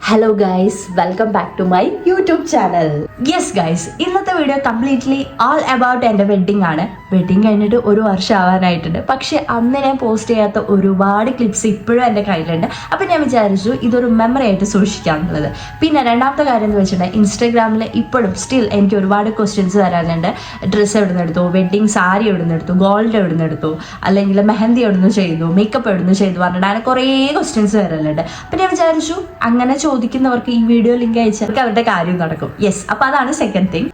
Hello guys, welcome back to my YouTube channel. Yes guys, ഇന്നത്തെ video completely all about എൻ്റെ wedding ആണ്. Wedding കഴിഞ്ഞിട്ട് 1 വർഷം ആവാനായിട്ടുണ്ട്. പക്ഷെ അന്ന് ഞാൻ പോസ്റ്റ് ചെയ്യാത്ത ഒരുപാട് ക്ലിപ്സ് ഇപ്പോഴും എൻ്റെ കയ്യിലുണ്ട്. അപ്പം ഞാൻ വിചാരിച്ചു ഇതൊരു മെമ്മറി ആയിട്ട് സൂക്ഷിക്കാമെന്നുള്ളത്. പിന്നെ രണ്ടാമത്തെ കാര്യം എന്ന് വെച്ചിട്ടുണ്ടെങ്കിൽ ഇൻസ്റ്റാഗ്രാമിൽ ഇപ്പോഴും സ്റ്റിൽ എനിക്ക് ഒരുപാട് ക്വസ്റ്റ്യൻസ് വരാനുണ്ട്. ഡ്രസ്സ് എവിടെ നിന്ന് എടുത്തു, വെഡ്ഡിങ് സാരി എവിടെ നിന്ന് എടുത്തു, ഗോൾഡ് എവിടെ നിന്ന് എടുത്തു, അല്ലെങ്കിൽ മെഹന്തി എവിടെ നിന്ന് ചെയ്തു, മേക്കപ്പ് എവിടെ നിന്ന് ചെയ്തു പറഞ്ഞിട്ട് അങ്ങനെ കുറേ ക്വസ്റ്റ്യൻസ് വരാനുണ്ട്. അപ്പം ഞാൻ വിചാരിച്ചു അങ്ങനെ ചോദിക്കുന്നവർക്ക് ഈ വീഡിയോ ലിങ്ക് അയച്ചവർക്ക് അവരുടെ കാര്യം നടക്കും. യെസ്, അപ്പോൾ അതാണ് സെക്കൻഡ് തിങ്.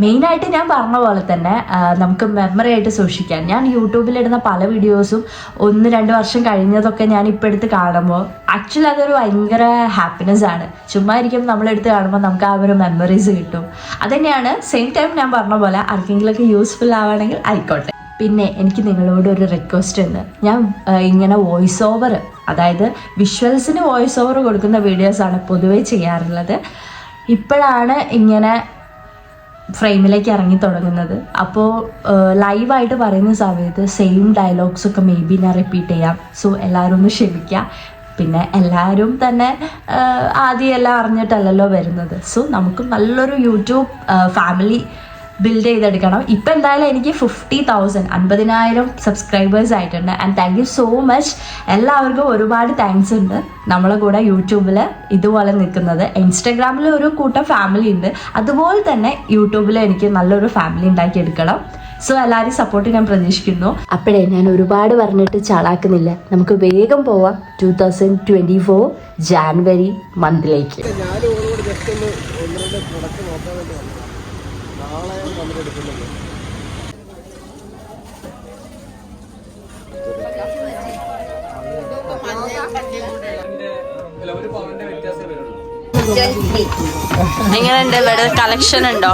മെയിനായിട്ട് ഞാൻ പറഞ്ഞ പോലെ തന്നെ നമുക്ക് മെമ്മറി ആയിട്ട് സൂക്ഷിക്കാൻ ഞാൻ യൂട്യൂബിലിടുന്ന പല വീഡിയോസും 1-2 വർഷം കഴിഞ്ഞതൊക്കെ ഞാൻ ഇപ്പോൾ എടുത്ത് കാണുമ്പോൾ ആക്ച്വലി അതൊരു ഭയങ്കര ഹാപ്പിനെസ് ആണ്. ചുമ്മാ ഇരിക്കും നമ്മളെടുത്ത് കാണുമ്പോൾ നമുക്ക് ആ ഒരു മെമ്മറീസ് കിട്ടും. അതുതന്നെയാണ് സെയിം ടൈം ഞാൻ പറഞ്ഞ പോലെ ആർക്കെങ്കിലുമൊക്കെ യൂസ്ഫുൾ ആവുകയാണെങ്കിൽ ആയിക്കോട്ടെ. പിന്നെ എനിക്ക് നിങ്ങളോട് ഒരു റിക്വസ്റ്റ് ഉണ്ട്. ഞാൻ ഇങ്ങനെ വോയിസ് ഓവർ, അതായത് വിഷ്വൽസിന് വോയിസ് ഓവർ കൊടുക്കുന്ന വീഡിയോസാണ് പൊതുവേ ചെയ്യാറുള്ളത്. ഇപ്പോഴാണ് ഇങ്ങനെ ഫ്രെയിമിലേക്ക് ഇറങ്ങി തുടങ്ങുന്നത്. അപ്പോൾ ലൈവായിട്ട് പറയുന്ന സമയത്ത് സെയിം ഡയലോഗ്സൊക്കെ മേ ബി ഞാൻ റിപ്പീറ്റ് ചെയ്യാം. സോ എല്ലാവരും ഒന്ന് ക്ഷമിക്കുക. പിന്നെ എല്ലാവരും തന്നെ ആദ്യം എല്ലാം അറിഞ്ഞിട്ടല്ലല്ലോ വരുന്നത്. സോ നമുക്ക് നല്ലൊരു യൂട്യൂബ് ഫാമിലി ബിൽഡ് ചെയ്തെടുക്കണം. ഇപ്പം എന്തായാലും എനിക്ക് 50,000 സബ്സ്ക്രൈബേഴ്സ് ആയിട്ടുണ്ട്. And thank you so much. എല്ലാവർക്കും ഒരുപാട് താങ്ക്സ് ഉണ്ട് നമ്മളെ കൂടെ യൂട്യൂബിൽ ഇതുപോലെ നിൽക്കുന്നത്. ഇൻസ്റ്റാഗ്രാമിൽ ഒരു കൂട്ടം ഫാമിലി ഉണ്ട്, അതുപോലെ തന്നെ യൂട്യൂബിൽ എനിക്ക് നല്ലൊരു ഫാമിലി ഉണ്ടാക്കിയെടുക്കണം. സോ എല്ലാവരും സപ്പോർട്ട് ഞാൻ പ്രതീക്ഷിക്കുന്നു. അപ്പോഴേ ഞാൻ ഒരുപാട് പറഞ്ഞിട്ട് ചാളാക്കുന്നില്ല, നമുക്ക് വേഗം പോവാം 2024 ജാനുവരി മന്തിലേക്ക്. എങ്ങനെയുണ്ട് ഇവിടെ കളക്ഷൻ ഉണ്ടോ?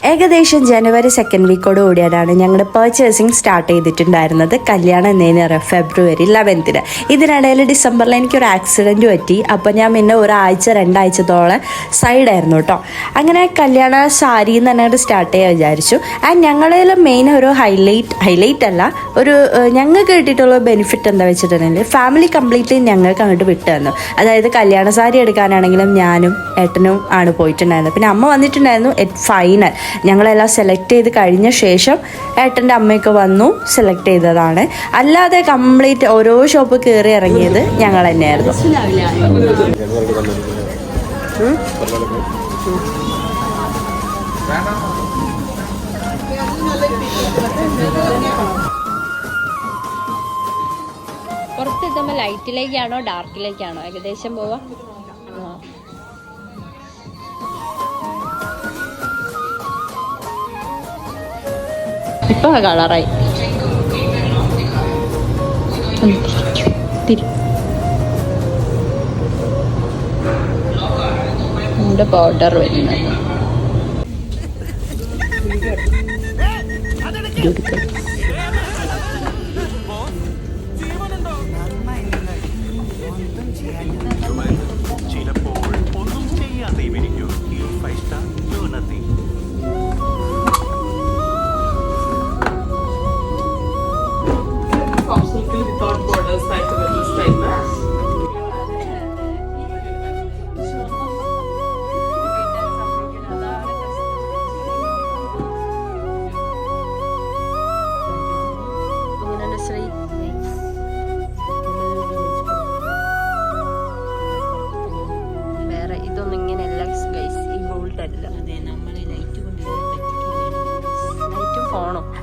ഏകദേശം ജനുവരി 2nd വീക്കോട് കൂടിയാണ് ഞങ്ങളുടെ പർച്ചേസിങ് സ്റ്റാർട്ട് ചെയ്തിട്ടുണ്ടായിരുന്നത്. കല്യാണം എന്നതിന് ഫെബ്രുവരി 11th. ഇതിനിടയിൽ ഡിസംബറിൽ എനിക്കൊരു ആക്സിഡൻറ്റ് പറ്റി. അപ്പോൾ ഞാൻ പിന്നെ 1-2 ആഴ്ചത്തോളം സൈഡായിരുന്നു കേട്ടോ. അങ്ങനെ കല്യാണ സാരി എന്ന് തന്നെ സ്റ്റാർട്ട് ചെയ്യാൻ വിചാരിച്ചു. ആൻഡ് ഞങ്ങളിൽ മെയിൻ ഒരു ഹൈലൈറ്റ് അല്ല, ഒരു ഞങ്ങൾക്ക് കിട്ടിയിട്ടുള്ള ബെനിഫിറ്റ് എന്താ വെച്ചിട്ടുണ്ടെങ്കിൽ ഫാമിലി കംപ്ലീറ്റ്ലി ഞങ്ങൾക്ക് അങ്ങോട്ട് വിട്ടു തന്നു. അതായത് കല്യാണ സാരി എടുക്കാനാണെങ്കിലും ഞാനും ഏട്ടനും ആണ് പോയിട്ടുണ്ടായിരുന്നത്. പിന്നെ അമ്മ വന്നിട്ടുണ്ടായിരുന്നു. ഫൈനൽ ഞങ്ങളെല്ലാം സെലക്ട് ചെയ്ത് കഴിഞ്ഞ ശേഷം ഏട്ടൻ്റെ അമ്മയൊക്കെ വന്നു സെലക്ട് ചെയ്തതാണ്. അല്ലാതെ കംപ്ലീറ്റ് ഓരോ ഷോപ്പ് കയറി ഇറങ്ങിയത് ഞങ്ങൾ തന്നെയായിരുന്നു. പുറത്തെത്തുമ്പോൾ ലൈറ്റിലേക്കാണോ ഡാർക്കിലേക്കാണോ ഏകദേശം പോവാ? ഇപ്പൊ കളറായി ബോർഡർ വരുന്നത്.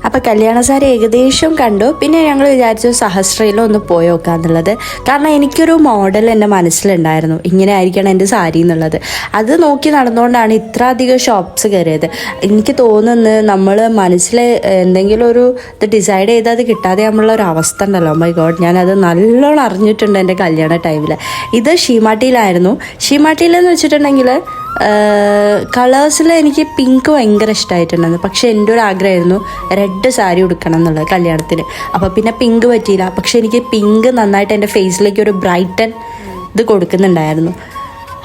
അപ്പോൾ കല്യാണ സാരി ഏകദേശം കണ്ടു. പിന്നെ ഞങ്ങൾ വിചാരിച്ചു സഹസ്രയിലും ഒന്ന് പോയി നോക്കാന്നുള്ളത്. കാരണം എനിക്കൊരു മോഡൽ എൻ്റെ മനസ്സിലുണ്ടായിരുന്നു, ഇങ്ങനെ ആയിരിക്കണം എൻ്റെ സാരി എന്നുള്ളത്. അത് നോക്കി നടന്നുകൊണ്ടാണ് ഇത്ര അധികം ഷോപ്സ് കയറിയത്. എനിക്ക് തോന്നുന്നു നമ്മൾ മനസ്സിൽ എന്തെങ്കിലും ഒരു ഇത് ഡിസൈഡ് ചെയ്താൽ അത് കിട്ടാതെ നമ്മളുള്ള ഒരു അവസ്ഥ ഉണ്ടല്ലോ. മൈ ഗോഡ്, ഞാനത് നല്ലോണം അറിഞ്ഞിട്ടുണ്ട് എൻ്റെ കല്യാണ ടൈമിൽ. ഇത് ഷീമാട്ടിയിലായിരുന്നു. ഷീമാട്ടിയിലെന്ന് വെച്ചിട്ടുണ്ടെങ്കിൽ കളേഴ്സിൽ എനിക്ക് പിങ്ക് ഭയങ്കര ഇഷ്ടമായിട്ടുണ്ടായിരുന്നു. പക്ഷെ എൻ്റെ ഒരു ആഗ്രഹമായിരുന്നു റെഡ് സാരി ഉടുക്കണം എന്നുള്ളത് കല്യാണത്തിന്. അപ്പോൾ പിന്നെ പിങ്ക് പറ്റിയില്ല. പക്ഷെ എനിക്ക് പിങ്ക് നന്നായിട്ട് എൻ്റെ ഫേസിലേക്ക് ഒരു ബ്രൈറ്റൻ ഇത് കൊടുക്കുന്നുണ്ടായിരുന്നു.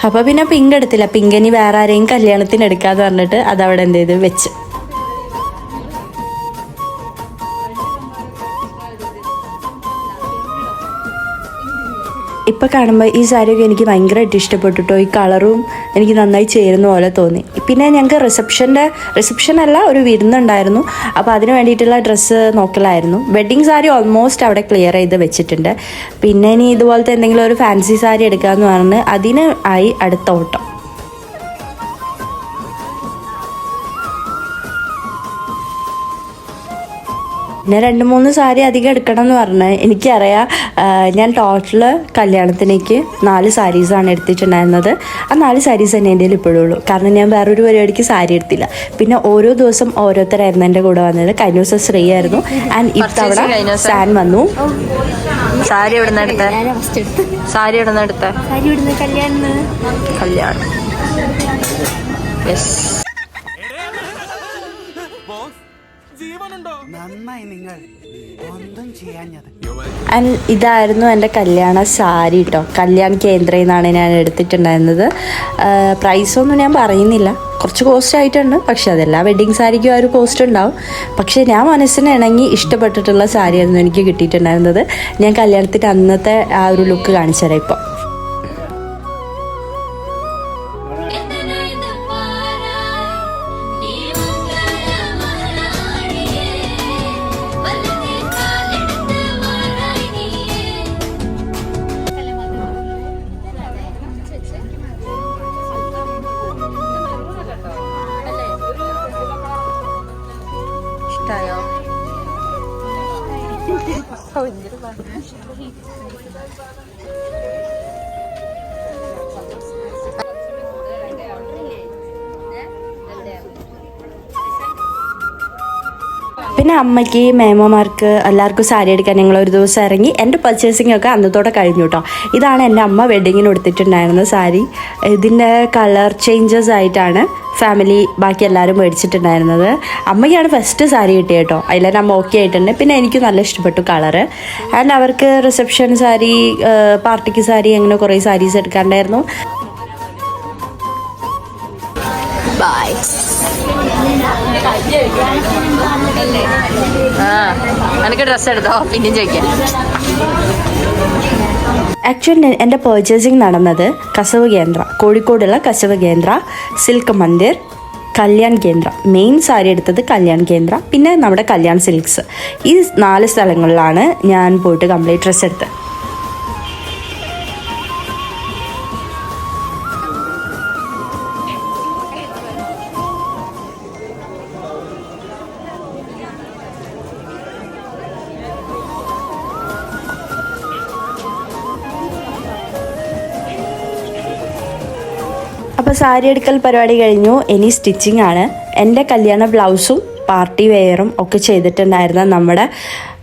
അപ്പോൾ പിന്നെ പിങ്ക് എടുത്തില്ല. പിങ്ക് ഇനി വേറെ ആരെയും കല്യാണത്തിന് എടുക്കാമെന്ന് പറഞ്ഞിട്ട് അതവിടെ എന്ത് ചെയ്ത് വെച്ച്. ഇപ്പോൾ കാണുമ്പോൾ ഈ സാരിയൊക്കെ എനിക്ക് ഭയങ്കരമായിട്ട് ഇഷ്ടപ്പെട്ടിട്ടോ. ഈ കളറും എനിക്ക് നന്നായി ചേരുന്ന പോലെ തോന്നി. പിന്നെ ഞങ്ങൾക്ക് റിസപ്ഷനല്ല, ഒരു വിരുന്നുണ്ടായിരുന്നു. അപ്പോൾ അതിന് വേണ്ടിയിട്ടുള്ള ഡ്രസ്സ് നോക്കലായിരുന്നു. വെഡ്ഡിങ് സാരി ഓൾമോസ്റ്റ് അവിടെ ക്ലിയർ ചെയ്ത് വെച്ചിട്ടുണ്ട്. പിന്നെ ഇനി ഇതുപോലത്തെ എന്തെങ്കിലും ഒരു ഫാൻസി സാരി എടുക്കാമെന്ന് പറഞ്ഞ് അതിന് ആയി അടുത്ത ഓട്ടം. പിന്നെ 2-3 സാരി അധികം എടുക്കണം എന്ന് പറഞ്ഞ് എനിക്കറിയാം. ഞാൻ ടോട്ടൽ കല്യാണത്തിലേക്ക് 4 സാരീസാണ് എടുത്തിട്ടുണ്ടായിരുന്നത്. ആ 4 സാരീസ് തന്നെ എൻ്റെ കയ്യിൽ ഇപ്പോഴും ഉള്ളൂ. കാരണം ഞാൻ വേറൊരു പരിപാടിക്ക് സാരി എടുത്തില്ല. പിന്നെ ഓരോ ദിവസം ഓരോരുത്തരായിരുന്നു എൻ്റെ കൂടെ വന്നത്. കഴിഞ്ഞ ദിവസം ശ്രീ ആയിരുന്നു, ആൻഡ് ഇത്തവണ സാൻ വന്നു. സാരി എവിടെ നിന്ന് എടുത്ത കല്യാണം. യെസ്, ആൻഡ് ഇതായിരുന്നു എൻ്റെ കല്യാണ സാരി കേട്ടോ. കല്യാൺ കേന്ദ്രയിൽ നിന്നാണ് ഞാൻ എടുത്തിട്ടുണ്ടായിരുന്നത്. പ്രൈസൊന്നും ഞാൻ പറയുന്നില്ല, കുറച്ച് കോസ്റ്റ് ആയിട്ടുണ്ട്. പക്ഷെ അതെല്ലാ വെഡ്ഡിങ് സാരിക്കും ആ ഒരു കോസ്റ്റ് ഉണ്ടാവും. പക്ഷെ ഞാൻ മനസ്സിന് ഇണങ്ങി ഇഷ്ടപ്പെട്ടിട്ടുള്ള സാരിയായിരുന്നു എനിക്ക് കിട്ടിയിട്ടുണ്ടായിരുന്നത്. ഞാൻ കല്യാണത്തിൻ്റെ അന്നത്തെ ആ ഒരു ലുക്ക് കാണിച്ചു തരാം ഇപ്പോൾ. ഇഷ്ടായോ? പിന്നെ അമ്മയ്ക്ക്, മേമമാർക്ക് എല്ലാവർക്കും സാരി എടുക്കാൻ ഞങ്ങൾ ഒരു ദിവസം ഇറങ്ങി. എൻ്റെ പർച്ചേസിംഗ് ഒക്കെ അന്നത്തോടെ കഴിഞ്ഞു കേട്ടോ. ഇതാണ് എൻ്റെ അമ്മ വെഡ്ഡിങ്ങിന് എടുത്തിട്ടുണ്ടായിരുന്ന സാരി. ഇതിൻ്റെ കളർ ചേഞ്ചസ് ആയിട്ടാണ് ഫാമിലി ബാക്കി എല്ലാവരും മേടിച്ചിട്ടുണ്ടായിരുന്നത്. അമ്മയ്ക്കാണ് ഫസ്റ്റ് സാരി കിട്ടിയത് കേട്ടോ. അതിലെന്നെ അമ്മ ഓക്കെ ആയിട്ടുണ്ട്. പിന്നെ എനിക്ക് നല്ല ഇഷ്ടപ്പെട്ടു കളറ്. ആൻഡ് അവർക്ക് റിസപ്ഷൻ സാരി, പാർട്ടിക്ക് സാരി, അങ്ങനെ കുറേ സാരീസ് എടുക്കാണ്ടായിരുന്നു. ബൈ. എനിക്ക് ഡ്രസ്സ് എടുത്തോ, പിന്നെയും ചോദിക്കാം. ആക്ച്വലി എൻ്റെ പർച്ചേസിങ് നടന്നത് കസവ് കേന്ദ്ര, കോഴിക്കോടുള്ള കസവ് കേന്ദ്ര, സിൽക്ക് മന്ദിർ, കല്യാൺ കേന്ദ്ര. മെയിൻ സാരി എടുത്തത് കല്യാൺ കേന്ദ്ര, പിന്നെ നമ്മുടെ കല്യാൺ സിൽക്സ്. ഈ 4 സ്ഥലങ്ങളിലാണ് ഞാൻ പോയിട്ട് കംപ്ലീറ്റ് ഡ്രസ്സ് എടുത്തത്. അപ്പോൾ സാരി എടുക്കൽ പരിപാടി കഴിഞ്ഞു. ഇനി സ്റ്റിച്ചിങ് ആണ്. എൻ്റെ കല്യാണ ബ്ലൗസും പാർട്ടി വെയറും ഒക്കെ ചെയ്തിട്ടുണ്ടായിരുന്ന നമ്മുടെ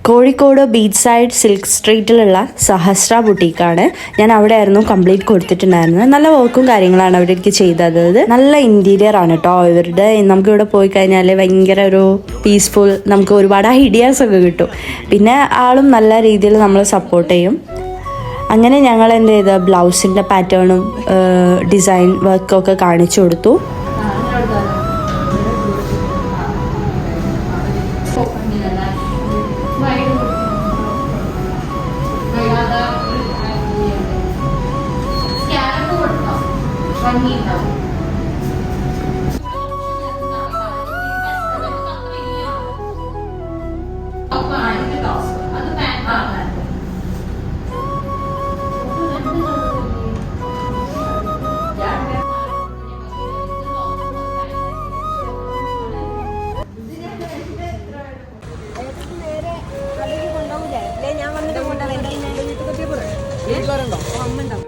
കോഴിക്കോട് ബീച്ച് സൈഡ് സിൽക്ക് സ്ട്രീറ്റിലുള്ള സഹസ്ര ബുട്ടീക്കാണ്. ഞാൻ അവിടെ ആയിരുന്നു കംപ്ലീറ്റ് കൊടുത്തിട്ടുണ്ടായിരുന്നത്. നല്ല വർക്കും കാര്യങ്ങളാണ് അവിടെ എനിക്ക് ചെയ്തത്. നല്ല ഇൻറ്റീരിയർ ആണ് കേട്ടോ ഇവരുടെ. നമുക്കിവിടെ പോയി കഴിഞ്ഞാൽ ഭയങ്കര ഒരു പീസ്ഫുൾ, നമുക്ക് ഒരുപാട് ഐഡിയാസ് ഒക്കെ കിട്ടും. പിന്നെ ആളും നല്ല രീതിയിൽ നമ്മളെ സപ്പോർട്ട് ചെയ്യും. അങ്ങനെ ഞങ്ങൾ എന്ത് ചെയ്ത ബ്ലൗസിൻ്റെ പാറ്റേണും ഡിസൈൻ വർക്കൊക്കെ കാണിച്ചു കൊടുത്തു.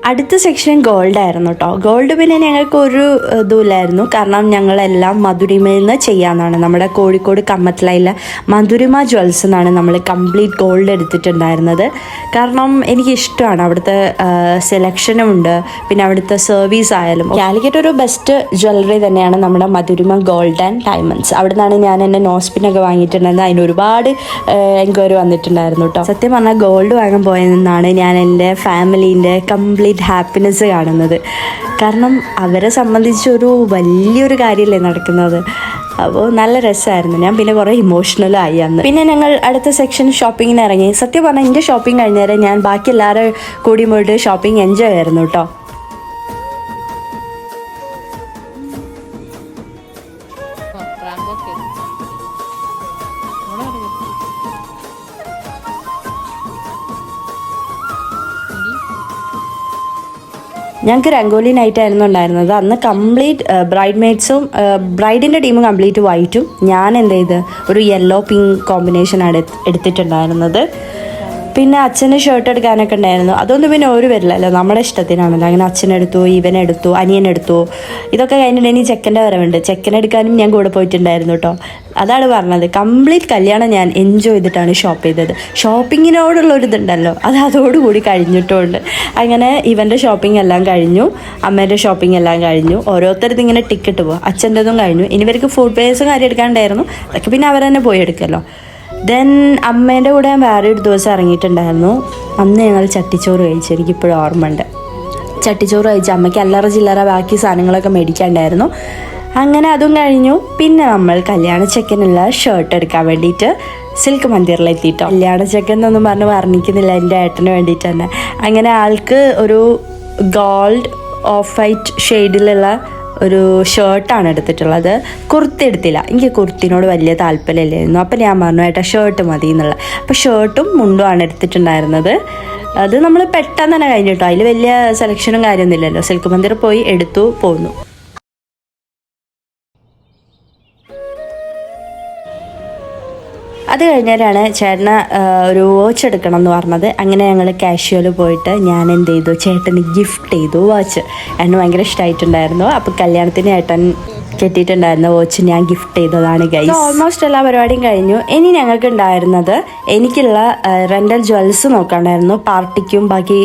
അടുത്ത സെക്ഷൻ ഗോൾഡ് ആയിരുന്നു കേട്ടോ. ഗോൾഡ് പിന്നെ ഞങ്ങൾക്ക് ഒരു ഇതുമില്ലായിരുന്നു. കാരണം ഞങ്ങളെല്ലാം മധുരിമയിൽ നിന്ന് ചെയ്യാമെന്നാണ്. നമ്മുടെ കോഴിക്കോട് കമ്മത്തിലായില്ല മധുരിമ ജ്വൽസ് എന്നാണ് നമ്മൾ കംപ്ലീറ്റ് ഗോൾഡ് എടുത്തിട്ടുണ്ടായിരുന്നത്. കാരണം എനിക്കിഷ്ടമാണ് അവിടുത്തെ സെലക്ഷനും ഉണ്ട്, പിന്നെ അവിടുത്തെ സർവീസ് ആയാലും. കാലിക്കറ്റ് ഒരു ബെസ്റ്റ് ജ്വല്ലറി തന്നെയാണ് നമ്മുടെ മധുരിമ ഗോൾഡ് ആൻഡ് ഡയമണ്ട്സ്. അവിടെ നിന്നാണ് ഞാൻ എൻ്റെ നോസ്പിനൊക്കെ വാങ്ങിയിട്ടുണ്ടായിരുന്നത്. അതിന് ഒരുപാട് എൻക്വയറി വന്നിട്ടുണ്ടായിരുന്നു കേട്ടോ. സത്യം പറഞ്ഞാൽ ഗോൾഡ് വാങ്ങാൻ പോയതെന്നാണ് ഞാൻ എൻ്റെ ഫാമിലീൻ്റെ കംപ്ലീറ്റ് കംപ്ലീറ്റ് ഹാപ്പിനെസ് കാണുന്നത്. കാരണം അവരെ സംബന്ധിച്ചൊരു വലിയൊരു കാര്യമല്ലേ നടക്കുന്നത്. അപ്പോൾ നല്ല രസമായിരുന്നു. ഞാൻ പിന്നെ കുറേ ഇമോഷണലായി അന്ന്. പിന്നെ ഞങ്ങൾ അടുത്ത സെക്ഷൻ ഷോപ്പിങ്ങിന് ഇറങ്ങി. സത്യം പറഞ്ഞാൽ എൻ്റെ ഷോപ്പിംഗ് കഴിഞ്ഞേരം ഞാൻ ബാക്കി എല്ലാവരും കൂടി പോയിട്ട് ഷോപ്പിംഗ് എൻജോയ് ആയിരുന്നു കേട്ടോ. ഞങ്ങൾക്ക് രംഗോലി നൈറ്റ് ആയിരുന്നു ഉണ്ടായിരുന്നത്. അന്ന് കംപ്ലീറ്റ് ബ്രൈഡ് മെയ്ഡ്സും ബ്രൈഡിൻ്റെ ടീം കംപ്ലീറ്റ് വൈറ്റും ഞാൻ എന്ത് ചെയ്ത് ഒരു യെല്ലോ പിങ്ക് കോമ്പിനേഷനാണ് എടുത്തിട്ടുണ്ടായിരുന്നത്. പിന്നെ അച്ഛന് ഷർട്ട് എടുക്കാനൊക്കെ ഉണ്ടായിരുന്നു. അതൊന്നും പിന്നെ ഒരു വരില്ലല്ലോ, നമ്മുടെ ഇഷ്ടത്തിനാണല്ലോ. അങ്ങനെ അച്ഛനെടുത്തു, ഇവനെടുത്തു, അനിയനെടുത്തു. ഇതൊക്കെ കഴിഞ്ഞിട്ട് ഇനി ചെക്കൻ്റെ വരവുണ്ട്. ചെക്കനെടുക്കാനും ഞാൻ കൂടെ പോയിട്ടുണ്ടായിരുന്നു കേട്ടോ. അതാണ് പറഞ്ഞത്, കംപ്ലീറ്റ് കല്യാണം ഞാൻ എൻജോയ് ചെയ്തിട്ടാണ് ഷോപ്പ് ചെയ്തത്. ഷോപ്പിങ്ങിനോടുള്ളൊരിതുണ്ടല്ലോ, അത് അതോടുകൂടി കഴിഞ്ഞിട്ടുമുണ്ട്. അങ്ങനെ ഇവൻ്റെ ഷോപ്പിംഗ് എല്ലാം കഴിഞ്ഞു, അമ്മേൻ്റെ ഷോപ്പിംഗ് എല്ലാം കഴിഞ്ഞു. ഓരോരുത്തരത് ഇങ്ങനെ ടിക്കറ്റ് പോകും. അച്ഛൻ്റെതും കഴിഞ്ഞു. ഇനി ഇവർക്ക് ഫുഡ് പേഴ്സും കാര്യം എടുക്കാണ്ടായിരുന്നു. അതൊക്കെ പിന്നെ അവർ തന്നെ പോയി എടുക്കുമല്ലോ. ദെൻ അമ്മേൻ്റെ കൂടെ ഞാൻ വേറെ ഒരു ദിവസം ഇറങ്ങിയിട്ടുണ്ടായിരുന്നു. അന്ന് ഞങ്ങൾ ചട്ടിച്ചോറ് കഴിച്ചു. എനിക്കിപ്പോഴും ഓർമ്മയുണ്ട്. ചട്ടിച്ചോറ് കഴിച്ച് അമ്മയ്ക്ക് അല്ലറ ചില്ലറ ബാക്കി സാധനങ്ങളൊക്കെ മേടിക്കാണ്ടായിരുന്നു. അങ്ങനെ അതും കഴിഞ്ഞു. പിന്നെ നമ്മൾ കല്യാണ ചെക്കനുള്ള ഷർട്ട് എടുക്കാൻ വേണ്ടിയിട്ട് സിൽക്ക് മന്ദിറിലെത്തിയിട്ടോ. കല്യാണ ചെക്കൻ എന്നൊന്നും പറഞ്ഞ് വർണ്ണിക്കുന്നില്ല, എൻ്റെ ഏട്ടന് വേണ്ടിയിട്ട് തന്നെ. അങ്ങനെ ആൾക്ക് ഒരു ഗോൾഡ് ഓഫ് വൈറ്റ് ഷെയ്ഡിലുള്ള ഒരു ഷർട്ടാണ് എടുത്തിട്ടുള്ളത്. കുർത്തി എടുത്തില്ല, എനിക്ക് കുർത്തിനോട് വലിയ താല്പര്യമില്ലായിരുന്നു. അപ്പം ഞാൻ പറഞ്ഞു ഏട്ടാ ഷർട്ട് മതി എന്നുള്ള. അപ്പോൾ ഷർട്ടും മുണ്ടുമാണ് എടുത്തിട്ടുണ്ടായിരുന്നത്. അത് നമ്മൾ പെട്ടെന്ന് തന്നെ കഴിഞ്ഞിട്ടോ. അതിൽ വലിയ സെലക്ഷനും കാര്യമൊന്നുമില്ലല്ലോ. സിൽക്ക് മന്ദിർ പോയി എടുത്തു പോന്നു. അത് കഴിഞ്ഞാലാണ് ചേട്ടന് ഒരു വാച്ച് എടുക്കണം എന്ന് പറഞ്ഞത്. അങ്ങനെ ഞങ്ങൾ കാഷ്വൽ പോയിട്ട് ഞാൻ എന്ത് ചെയ്തു, ചേട്ടന് ഗിഫ്റ്റ് ചെയ്തു വാച്ച്. ഏട്ടന് ഭയങ്കര ഇഷ്ടമായിട്ടുണ്ടായിരുന്നു. അപ്പോൾ കല്യാണത്തിന് ഏട്ടൻ കെട്ടിയിട്ടുണ്ടായിരുന്ന വാച്ച് ഞാൻ ഗിഫ്റ്റ് ചെയ്തതാണ് ഗൈസ്. ഓൾമോസ്റ്റ് എല്ലാ പരിപാടിയും കഴിഞ്ഞു. ഇനി ഞങ്ങൾക്ക് ഉണ്ടായിരുന്നത് എനിക്കുള്ള റെൻ്റൽ ജ്വൽസ് നോക്കാണ്ടായിരുന്നു, പാർട്ടിക്കും ബാക്കി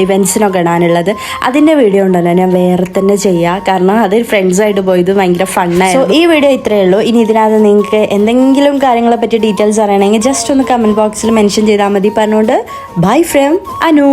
ഇവൻറ്റ്സിനൊക്കെ ഇടാനുള്ളത്. അതിൻ്റെ വീഡിയോ ഉണ്ടല്ലോ ഞാൻ വേറെ തന്നെ ചെയ്യുക, കാരണം അത് ഫ്രണ്ട്സായിട്ട് പോയത് ഭയങ്കര ഫണ്ണായിരുന്നു. സോ ഈ വീഡിയോ ഇത്രയേ ഉള്ളൂ. ഇനി ഇതിനകത്ത് നിങ്ങൾക്ക് എന്തെങ്കിലും കാര്യങ്ങളെ പറ്റി ഡീറ്റെയിൽസ് അറിയണമെങ്കിൽ ജസ്റ്റ് ഒന്ന് കമൻറ്റ് ബോക്സിൽ മെൻഷൻ ചെയ്താൽ മതി. പറഞ്ഞുകൊണ്ട് ബൈ ഫ്രം അനു.